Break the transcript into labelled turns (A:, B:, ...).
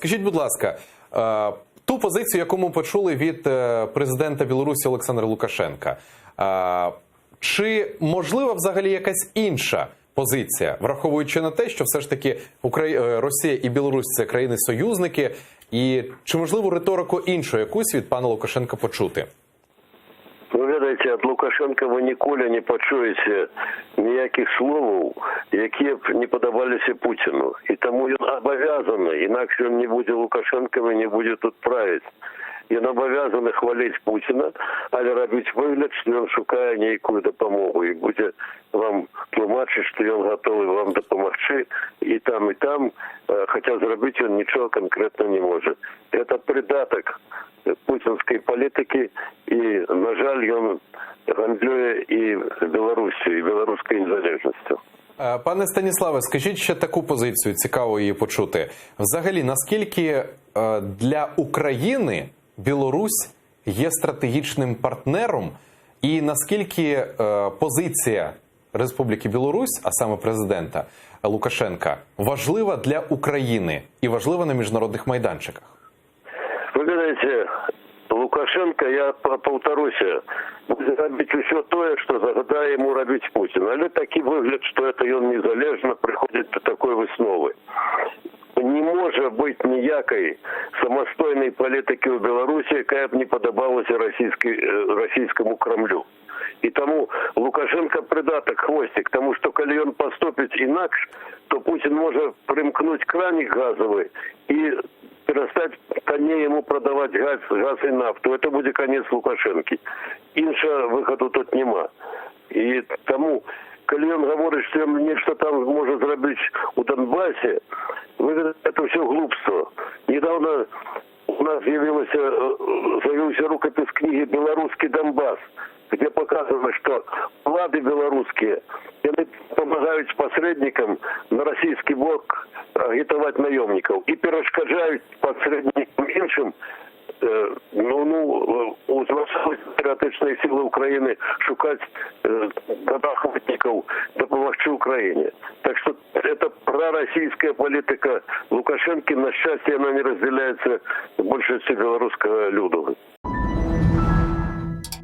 A: Скажіть, будь ласка, ту позицію, яку ми почули від президента Білорусі Олександра Лукашенка, чи можлива взагалі якась інша позиція, враховуючи на те, що все ж таки Росія і Білорусь – це країни-союзники, і чи можливо риторику іншу якусь від пана Лукашенка почути?
B: Ви ведаєте, від Лукашенка ви ніколи не почуєте ніяких слов, які б не подобалися Путіну. І тому він обов'язаний, інакше він не буде Лукашенком і не буде тут правити. Він обов'язаний хвалити Путіна, але робити вигляд, що він шукає ніяку допомогу і буде вам тлумачити, що він готовий вам допомогти і там, хоча зробити він нічого конкретно не може. Це придаток путінської політики і, на жаль, він гандлює і Білорусі, і білоруською незалежністю.
A: Пане Станіславе, скажіть ще таку позицію, цікаво її почути. Взагалі, наскільки для України Білорусь є стратегічним партнером і наскільки позиція Республіки Білорусь, а саме президента Лукашенка, важлива для України і важлива на міжнародних майданчиках?
B: Ви знаєте, Лукашенко, я повторюся, буде робити все те, що загадає йому робити Путін. Але такий вигляд, що це він незалежно приходить до такої виснови. Не може бути ніякої самостійної політики у Білорусі, яка б не подобалася російському Кремлю. І тому Лукашенко придаток, хвостик, тому що коли він поступить інакше, то Путін може примкнути краник газовий і перестати коней йому продавати газ і нафту. Це буде кінець Лукашенки. Іншого виходу тут нема. І тому, коли він говорить, що він нечто там може зробити у Донбасі, це все глупство. Недавно у нас з'явився рукопис книги «Белорусский Донбасс», где показано, что влады белорусские помогают посредникам на российский бок агитовать наемников и перешкоджают посредникам іншим патріотичної сили України шукати охотників, допомогти Україні. Так що це проросійська політика Лукашенки, на щастя, вона не розділяється більшістю білоруського люду.